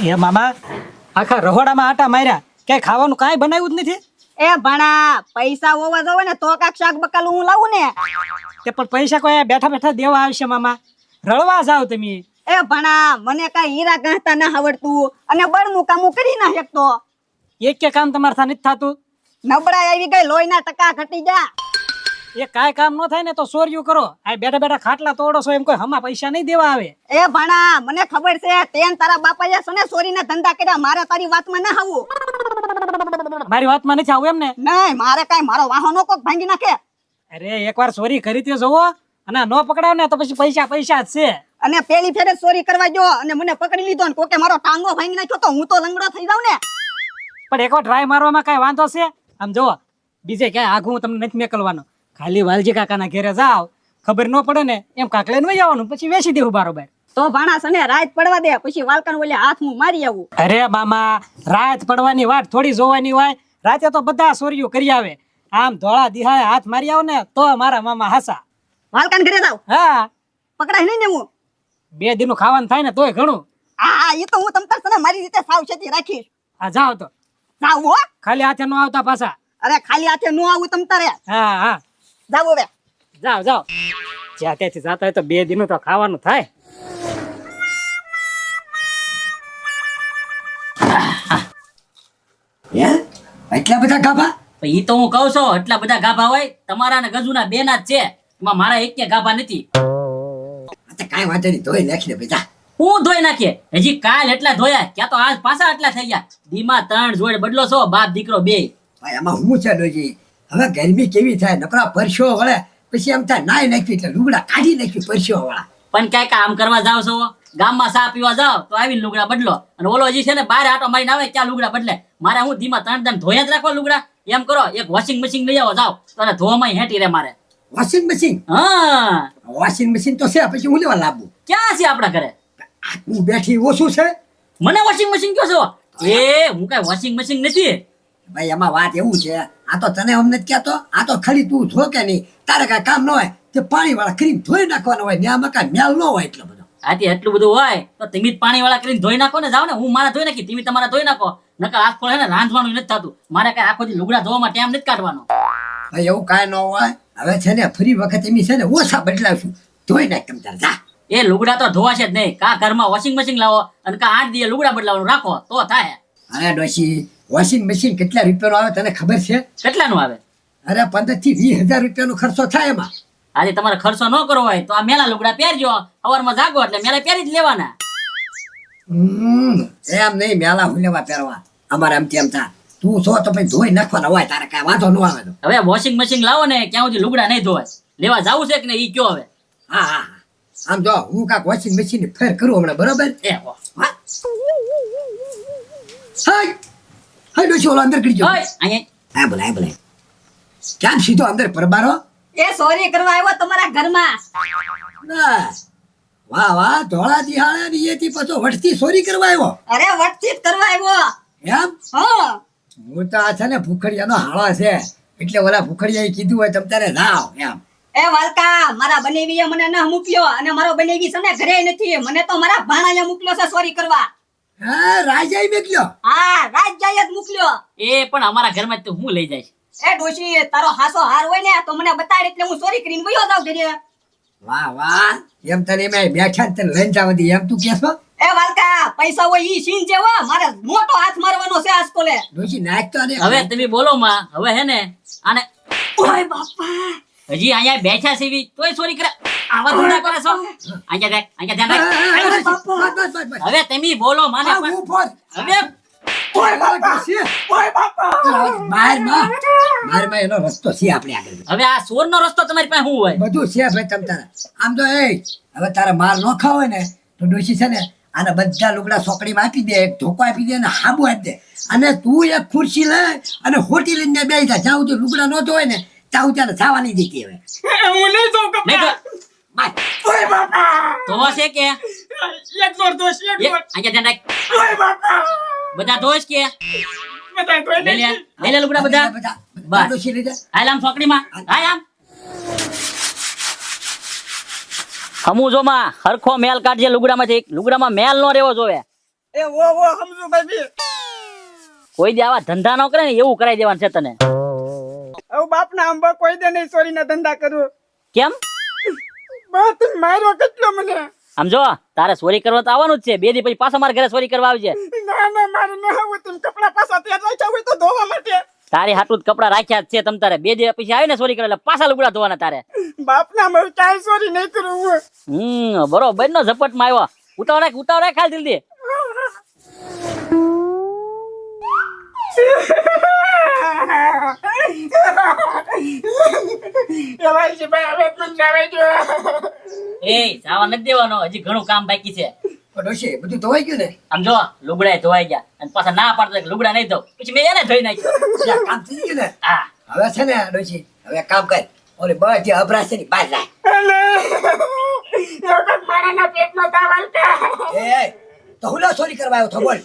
એ મામા આખા રહોડામાં આટા માર્યા કઈ ખાવાનું કાંઈ બનાવ્યું જ નથી. એ ભણા પૈસા હોવા જોવે ને તો કાક શાક બકાલું હું લાવું ને. તે પણ પૈસા કોઈ બેઠા બેઠા દેવા આવશે મામા, રળવા જાવ તમે. એ ભણા મને કઈ હીરા ગાંઠતા ના આવડતું અને બળનું કામ હું કરી ના શકતો. એક કે કામ તમારે નથી થતું. નબળાઈ આવી ગઈ, લોહીના ટકા ઘટી જા. એ કાંઈ કામ ન થાય ને તો ચોર્યું કરો. આ બેઠા બેઠા ખાટલા તોડો છો એમ કોઈ હમા પૈસા નહીં દેવા આવે. એ ભણા મને ખબર છે તેન તારા બાપાએ છે ને ચોરીના ધંધા કર્યા, મારે તારી વાતમાં ના આવું. મારી વાતમાં નથી આવું એમ ને? નહીં, મારે કઈ મારો વાહનો કોક ભાંગી નાખે. અરે એકવાર ચોરી કરી તે જોવો અને ન પકડાવ ને તો પછી પૈસા પૈસા જ છે. અને પેલી ફેરે ચોરી કરવા જો અને મને પકડી લીધો ને કોકે મારો ટાંગો ભાંગી નાખ્યો તો હું તો લંગડો થઈ જાઉં ને. પણ એકવાર ટ્રાય મારવામાં કઈ વાંધો છે? આમ જોવો બીજે ક્યાંય આઘું તમને નથી મેકલવાનો. ખાલી વાલજી કાકાના ઘેરે જાવ, ખબર ન પડે ને એમ કાકલે ન આવવાનું, પછી વેચી દેવું બારોબાર. તો ભાણા સને રાત પડવા દે, પછી વાલકાન ઓલે હાથ હું મારી આવું. અરે મામા રાત પડવાની વાત થોડી જોવાની હોય. રાતે તો બધા ચોરીઓ કરી આવે. આમ ધોળા દિહાળે હાથ મારી આવો ને તો મારા મામા હાસા. વાલકાન ઘરે જાવ, હા પકડાય નહીં ને હું. 2 દિનનું ખાવાનું થાય ને તોય ઘણું. હા એ તો હું તમ તાર સને મારી રીતે સાવચેતી રાખીશ. હા જાઓ તો. જાવ હો. ખાલી હાથે ન આવતા પાછા. અરે ખાલી હાથે નો આવું તમ તારે. હા હા જાવ હવે. જાઓ જાઓ. જ્યાં ત્યાંથી જતા હોય તો 2 દિનનું તો ખાવાનું થાય. એટલા બધા ગાભા? ઈ તો હું કહું છું, એટલા બધા ગાભા હોય તમારા ને ગજુના બે ના જ છે, એમાં મારા એક કે ગાભા નથી. કાંઈ વાંધો નહીં, ધોઈ નાખીને બેટા. હું ધોઈ નાખીએ? હજી કાલ એટલા ધોયા, ક્યાં તો આજ પાછા એટલા થઈ ગયા. દીમાં 3 જોડે બદલો છો, બાપ દીકરો બે. ભાઈ આમાં હું છે ડોજી, હવે ગરમી કેવી થાય, નકરા પરસ્યો વળે, પછી એમ થાય નાઈ નાખ્યું એટલે લુગડા કાઢી નાખ્યું પરસ્યો વાળા. પણ ક્યાંક કામ કરવા જાવ છો, ગામમાં ચા પીવા જાવ તો આવીને લુગડા બદલો, અને ઓલો હજી છે ને બાર આટો મારીને આવે ત્યાં લુગડા બદલે. મારે હું દીમાં 3 દાન ધોયા જ રાખવા લુગડા. એમ કરો એક વોશિંગ મશીન લઈ આવો, જાવ તો ધોવામાં હેટી રે મારે. Washing machine? હા વોશિંગ મશીન તો છે, પછી હું લેવા લાવું? ક્યાં છે આપણા ઘરે? હું બેઠી ઓછું છે. મને વોશિંગ મશીન કયો છો? એ હું કઈ વોશિંગ મશીન નથી. ભાઈ એમાં વાત એવું છે, આ તો તને અમને જ કહેતો, આ તો ખાલી તું ધો કે નહીં, તારે કાંઈ કામ ન હોય તે પાણી વાળા કરીને ધોઈ નાખવાનું હોય ને, આમાં કાંઈ મેલ ન હોય એટલો બધો. આથી એટલું બધું હોય તો તમે જ પાણી વાળા કરીને ધોઈ નાખો ને. જાવ ને, હું મારા ધોઈ નાખી, તમે તમારા ધોઈ નાખો. નકર આજ પડે ને રાંધવાનું નથી થતું. મારે કઈ આખો દી લુગડા ધોવામાં ટાઈમ નથી કાઢવાનો. ભાઈ એવું કાંઈ ન હોય. હવે છે ને ફરી વખત એમ છે ને ઓછા બદલાવશું, ધોઈ નાખ તમ તારે જા. એ લુગડા તો ધોવાશે જ નહીં. કા ઘરમાં વોશિંગ મશીન લાવો અને કા 8 દિવસ લુગડા બદલાવાનું રાખો તો થાય. અરે ડોશી, વોશિંગ મશીન કેટલા રૂપિયાનું આવે તને ખબર છે? કેટલાનું આવે? અરે 15 થી 20 હજાર રૂપિયાનો ખર્ચો થાય એમાં. આજે તમારે ખર્ચો ન કરવો હોય તો આ મેલા લુગડા પહેરજો, સવારમાં જાગો એટલે મેલા પહેરી જ લેવાના. એમ નહીં, મેલા હું લેવા પહેરવા, અમારે એમ તેમ થા. તું છો તો પછી ધોઈ નાખવાના હોય, તારે કાંઈ વાંધો ન આવે તો. હવે વોશિંગ મશીન લાવો ને ક્યાં સુધી લુગડા નહીં ધોવાય. લેવા જાવું છે કે નહીં ઈ કયો હવે. હા હા હા. આમ જો હું કાંક વોશિંગ મશીન ની ફેર કરું હમણાં, બરોબર? હા હાય ડોશી, ઓલો અંદર કરી જો. અહીંયા હા બોલાય બોલાય. કેમ સીધો અંદર પરબારો? એ ચોરી કરવા આવ્યો તમારા ઘરમાં. ના વાહ વાહ, ધોળા દિહાળે ને એથી પાછો વટતી ચોરી કરવા આવ્યો. અરે વટચીત કરવા આવ્યો. એમ? હા હું તો આ છે ને ભૂખડિયાનો હાળો છે, એટલે ઓલા ભૂખડિયાએ કીધું હોય તમ તારે જાઓ એમ. એ વાલકા, મારા બનેવીએ મને ન મોકલ્યો અને મારો બનેવી છે ને ઘરે નથી, મને તો મારા ભાણાએ મોકલ્યો છે ચોરી કરવા. હા રાજાએ મેકલ્યો? હા રાજજાએ જ મોકલ્યો. એ પણ અમારા ઘરમાં જ તો હું લઈ જઈશ. એ ડોશી, તારો હાસો હાર હોય ને તો મને બતાડ એટલે હું ચોરી કરીને વયો જાવ ઘરે. વાહ વાહ, એમ તને એમાં બેઠા ને તને લઈને જવા દે એમ તું કહેશો? એ વાલકા, પૈસા હોય ઈ સીન જેવો, મારે મોટો હાથ મારવાનો છે આજ કોલે. ડોશી નાખ તો આને. હવે તમે બોલો માં, હવે હે ને આને ઓય બાપા, હજી અહીંયા બેઠા છે તોય ચોરી કરે. આવા ધંધા કરે છો? અહીંયા ધ્યાન રાખ. હવે તમે બોલો માને હા, પણ. હું ફોન. હવે ઓય બાપા, ડોશી. ઓય બાપા. માર માં એનો રસ્તો છે આપણે આગળ. હવે આ ચોરનો રસ્તો તમારી પાસે શું હોય? બધું છે ભાઈ તમ તારે. આમ તો એ હવે તારે માર ન ખાવ હોય ને તો ડોશી છે ને આને બધા લુગડા સોકડીમાં આપી દે, એક ધોકો આપી દે અને હાબુ આપી દે, અને તું એક ખુરશી લે અને હોટી લઈને બેસી જા. જ્યાં સુધી લુગડા ન ધોય ને ત્યાં સુધી જવા નહીં દેતી. હવે હું નહીં જાઉં નહીં કપડા. તો ઓય બાપા, ધોવા છે કે એક જોર દોષ, એક જોર. અહીંયા ધ્યાન રાખ. ઓય બાપા, બધા ધોઈશ કે બધા કોઈ લઈ લે, નહીં. લઈ લે લુગડા બધા. બધા બસ. ડોશી લઈ જા. હાલ આમ ચોકડીમાં હાલ આમ. હમુ જો માં હરખો મેલ કાઢજે લુગડામાંથી. લુગડામાં મેલ નો રહેવો જોવે. એ ઓ સમજુ ભાઈ કોઈ દી આવા ધંધા ન કરે ને એવું કરાવી દેવાનું છે તને. હવે બાપના આંબા કોઈ દે નહીં ચોરીના ધંધા કરું. કેમ? બસ માર્યો કેટલો મને. આમ જો તારે ચોરી કરવા તો આવવાનું જ છે. 2 દી પછી પાછો મારા ઘરે ચોરી કરવા આવજે. ના મારે ન આવું. તેમ કપડા પાછા ત્યાં રાખ્યા હોય તો ધોવા માટે. તારી હાટું જ કપડા રાખ્યા જ છે તમ તારે. 2 દી પછી આવે ને ચોરી કરે એટલે પાછા લુગડા ધોવાના તારે. બાપના મારે ક્યાંય ચોરી નહીં કરું. બરોબર નો ઝપટ માં આવ્યો. ઉતાવળ રાખ ખાલી જલ્દી. એ જાવા નથી દેવાનો, હજી ઘણું કામ બાકી છે. ડોશી બધું ધોવાઈ ગયું ને? આમ જો લુગડા ધોવાઈ ગયા અને પાછા ના પાડતો કે લુગડા નહીં ધો, પછી મેં એને ધોઈ નાખ્યો. ત્યાં કામ થઈ ગયું ને? હા હવે છે ને ડોશી, હવે એક કામ કર, ઓલી બધી અભરાશ છે ને બહાર લાય. મારાના પેટમાં દાવાલ એ તો હુલા ચોરી કરવા આવ્યો છો બોલ?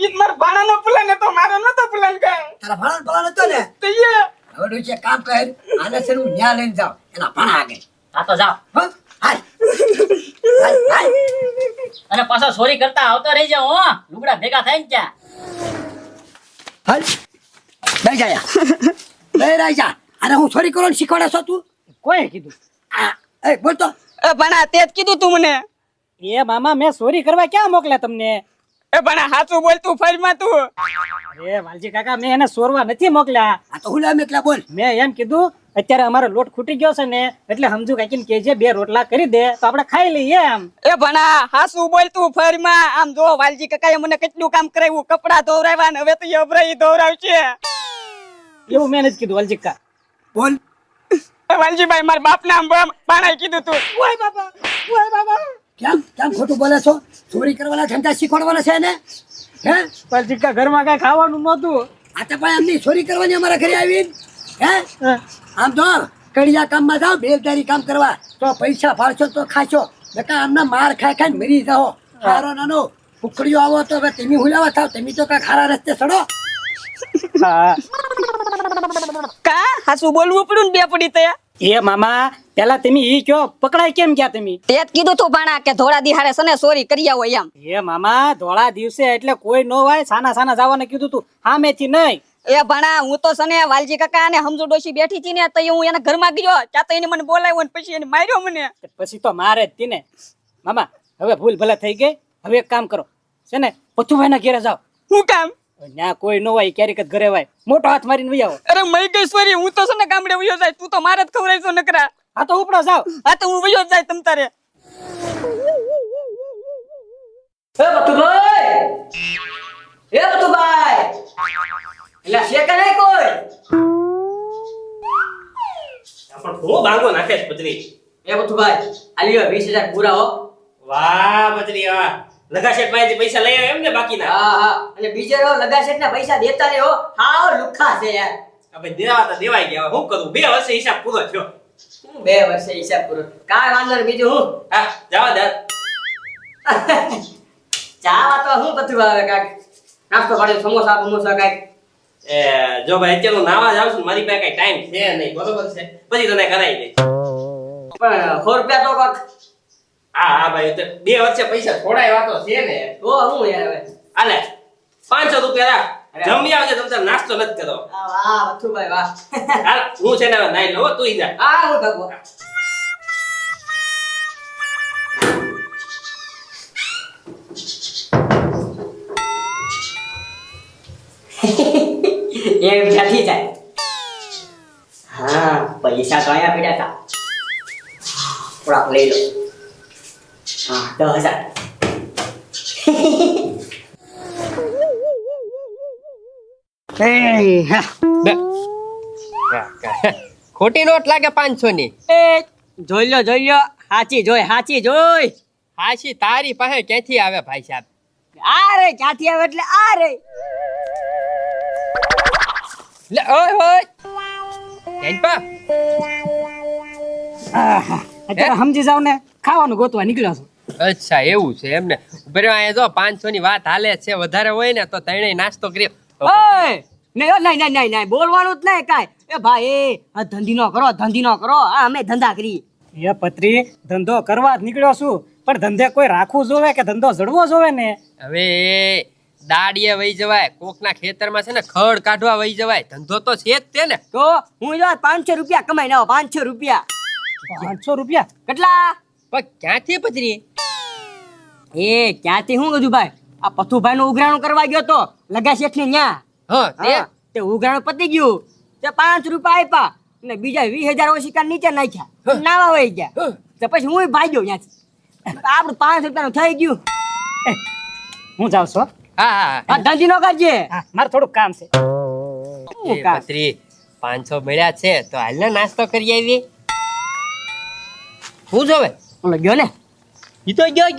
ઈદ માર ભાણાનો પ્લાન હતો, મારો નતો પ્લાન કાંઈ. તારા ભાણા ભલા નતો ને? તો એ હવે ડોશી એક કામ કર, આને છે ને હું ન્યા લઈને જાઉં એના ભાણા આગળ. હા તો જાઓ. હો હાલ હાલ. અને પાછો ચોરી કરતા આવતો રહી જાઓ હો, લુગડા ભેગા થાય ને ત્યાં. હાલ બે જાય બે રાઈ જા. અરે હું ચોરી કરવાનું શીખવાડે છો તું? કોઈ કીધું? એ બોલ તો. ભણા તે જ કીધું તું મને. એ મામા મેં ચોરી કરવા ક્યાં મોકલ્યા તમને? એ ભણા સાચું બોલ તું, ફરીમાં તું. અરે વાલજી કાકા, મેં એને ચોરવા નથી મોકલ્યા. આ તો હુલા મેકલા બોલ. મેં એમ કીધું અત્યારે અમારો લોટ ખૂટી ગયો છે ને, એટલે સમજુ કાકીને કહેજે 2 રોટલા કરી દે તો આપણે ખાઈ લઈએ એમ. એ ભણા સાચું બોલ તું, ફરીમાં. આમ જો વાલજી કાકાએ મને કેટલું કામ કરાવ્યું, કપડા ધોવરાવ્યા ને હવે તો એ અભરાઈ ધોવરાવશે. એવું મેં નથી કીધું વાલજી કાકા. બોલ. વાલજીભાઈ મારા બાપના આમ પાણાએ કીધું તું. ઓય બાબા. કેમ કેમ ખોટું બોલે છો? ચોરી કરવાના ધંધા શીખવાડવાના છે ને? હે વાલજી કાકા, ઘરમાં કઈ ખાવાનું નહોતું. આ તો ભાઈ એમની ચોરી કરવાની અમારા ઘરે આવી હે? હા. આમ તો કડિયા કામમાં જાઓ, બેલદારી કામ કરવા તો પૈસા ફાળશો તો ખાશો, નકા આમના માર ખાઈ ખાઈને મરી જાઓ. હારો નાનો ફુકડીઓ આવો તો હવે તમે હુલાવા થાવ, તમે તો કાંઈ ખારા રસ્તે ચડો. હા. કા હાસું બોલવું પડ્યું ને બે પડી તયા. એ મામા, પેલા તમે ઈ કયો, પકડાય કેમ ગયા તમે? તે જ કીધું તું ભાણા કે ધોળા દિહાડે સને ચોરી કર્યા હોય એમ. એ મામા, ધોળા દિવસે એટલે કોઈ નો હોય, સાના જવાને કીધું તું, સામેથી નહીં. એ ભણા હું તો સને વાલજી કાકા અને સમજુ ડોશી બેઠી હતી ને તો હું એના ઘરમાં ગયો, ત્યાં તો એને મને બોલાવ્યો ને પછી એને માર્યો મને. પછી તો મારે જ તીને. મામા, હવે ભૂલ ભલે થઈ ગઈ. હવે એક કામ કરો, છે ને પથુભાઈ ના ઘેરે જાઓ. હું કામ? ત્યાં કોઈ નો હોય, ક્યારેક જ ઘરે હોય, મોટો હાથ મારીને વહી આવો. અરે મૈગેશ્વરી, હું તો સને ગામડે વયો જાય, તું તો મારે જ ખવડાવશો નકરા. હા તો ઉપડો જાઓ. હા તો હું વયો જાય તમ તારે. એ બતુભાઈ, એટલે છે કે નહીં કોઈ? પણ હું ભાંગો નાખે છે બજરી. એ બતુભાઈ, આલ્યો 20,000 પૂરા હો. વાહ બજરી વાહ. લગાશેઠ પાસેથી પૈસા લઈ આવ્યો એમ ને બાકીના? હા અને બીજે રહો લગાશેઠ ના પૈસા દેતા ને હો. હાવ લુખા છે યાર. હવે દેવા તો દેવાઈ ગયા. હવે શું કરું? 2 વર્ષે હિસાબ પૂરો થયો. હું 2 વર્ષે હિસાબ પૂરો. કાંઈ વાંધો નહીં, બીજું હું? હા જવા દે. ચાવા તો હું બધું આવે કાક. નાસ્તો પાડ્યો, સમોસા બમોસા કાંઈક. એ જો ભાઈ અત્યારે હું નાવા જાઉં છું, મારી પાસે કઈ ટાઈમ છે નહીં, બરોબર છે? પછી તને કરાવી દઈશ. પણ 100 રૂપિયા તો કાક. હા ભાઈ, તો 2 વર્ષે પૈસા થોડાય વાતો છે ને. ઓ હું યાર હવે. હાલે 500 રૂપિયા રાખ. જમી આવજે, તમે તાર નાસ્તો નથી કરો. વાહ બતુભાઈ વાહ. હાલ હું છે ને હવે નાઈ લઉં, તું જા. હા હું કાકો. એ બેઠી જાય. હા પૈસા તો અહીંયા પડ્યા હતા, થોડાક લઈ લો. હા 10,000. ખોટી નોટ લાગે 500 ની. એ જોઈ લો હાચી જોઈ. હાશી તારી પાસે ક્યાંથી આવે ભાઈ સાહેબ? આ રે ક્યાંથી આવે એટલે આ રે. લે ઓય ઓય કેનપા અત્યારે સમજી જાવ ને, ખાવાનું ગોતવા નીકળ્યો છું. અચ્છા એવું છે એમને. ઉભરે અહીંયા જો 500 ની વાત હાલે છે, વધારે હોય ને તો તણે નાસ્તો કર્યો. ઓય નહીં બોલવાનું જ નહીં કાંઈ. એ ભાઈ આ ધંધી નો કરો. આ અમે ધંધા કરી. એ પત્રી ધંધો કરવા જ નીકળ્યો છું પણ ધંધે કોઈ રાખવું જોવે કે ધંધો જડવો જોવે ને. હવે દાડીએ વહી જવાય, કોકના ખેતરમાં છે ને ખડ કાઢવા વહી જવાય, ધંધો તો છે જ તે ને. તો હું જો 500 રૂપિયા કમાઈને આવો 500 રૂપિયા 500 રૂપિયા કેટલા પણ ક્યાંથી પતરી? એ ક્યાંથી હું ગજુ ભાઈ આ પથુભાઈ નું ઉઘરાણું કરવા ગયો તો લગા શેઠ ની ન્યા હા તે હા, તે ઉઘરાણું પતી ગયું તે 5 રૂપિયા આપ્યા ને બીજા 20,000 ઓશિકા નીચે નાખ્યા નાવા વહી ગયા તો પછી હું ભાગ્યો ત્યાંથી આપણું 5 રૂપિયાનું થઈ ગયું હું જાઉં છું હો. હા હા આ ધંધી નો કરજે હા મારે થોડુંક કામ છે. એ પતરી 500 મળ્યા છે તો હાલ ને નાસ્તો કરી આવી. શું જોવે? ઓલો ગયો ને ઈ તો ગયો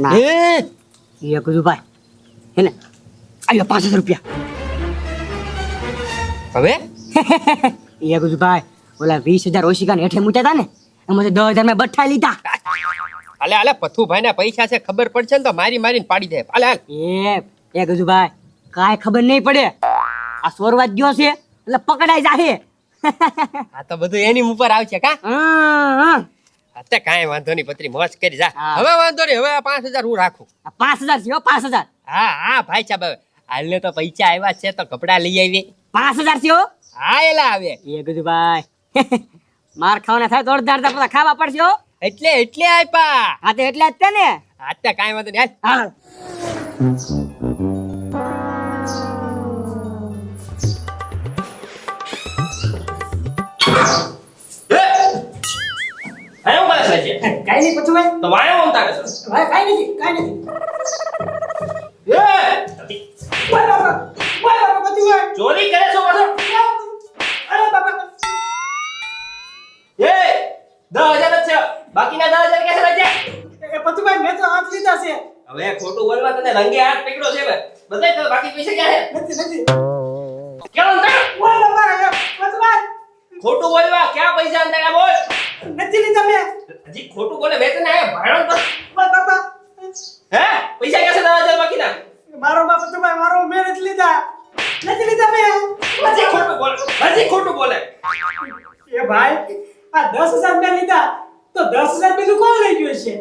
ના હે એ ગજુ ભાઈ હે ને આયો 5,000 રૂપિયા હવે એ ગજુ ભાઈ ઓલા 20,000 ઓશિકા ને હેઠે મૂક્યા હતા ને એમાંથી 10,000 મેં બઠ્ઠા લીધા હાલે હાલે પથુભાઈ ના પૈસા છે ખબર પડશે ને તો મારી મારીને પાડી દે. હાલે હાલ. એ ગજુભાઈ કાંઈ ખબર નહીં પડે આ સોરવા જ ગયો છે એટલે પકડાઈ જાહે આ તો બધું એની ઉપર આવશે કા? હા અત્યારે કાંઈ વાંધો નહીં પત્રી, મોજ કરી જા. હા. હવે વાંધો નહીં, હવે આ 5,000 હું રાખું. 5,000 છે હો 5,000 હા હા ભાઈ સાહેબ, હવે હાલને તો પૈસા આવ્યા છે તો કપડા લઈ આવી. 5,000 છે હો હા એલા આવે એ ગજુભાઈ માર ખાવાના થાય તો અડધા બધા ખાવા પડશે હો એટલે આપ્યા. હા તો એટલે જ તે ને અત્યારે કાંઈ વાંધો નહીં, હાલ. હા આયો કરે છે કાંઈ નહીં પથુભાઈ. તો વાયો ઊંઘતા કરે છે કાંઈ નથી કાંઈ નથી. એ ઓય બાપા પથુભાઈ. ચોરી કરે છો પાછો અરે બાપા. એ 10,000 જ છે બાકીના 10,000 કેસે રાખ્યા એ પથુભાઈ મેં તો હાથ લીધા છે. હવે ખોટું બોલવા તને રંગે હાથ પકડ્યો છે બધાય તો બાકી પૈસા ક્યાં છે નથી. ક્યાં અંતર ઓય બાપા પથુભાઈ ખોટું બોલવા ક્યાં પૈસા અંતર બોલ નથી લીધા મેં. હજી ખોટું બોલે વેતન આયા ભાડો તો ઓય બાપા હે પૈસા ક્યાં છે 10,000 બાકીના મારો બાપ પથુભાઈ મારો મેં નથી લીધા મેં. હજી ખોટું બોલે એ ભાઈ આ 10,000 મેં લીધા તો 10,000 બીજું કોણ લઈ ગયું છે?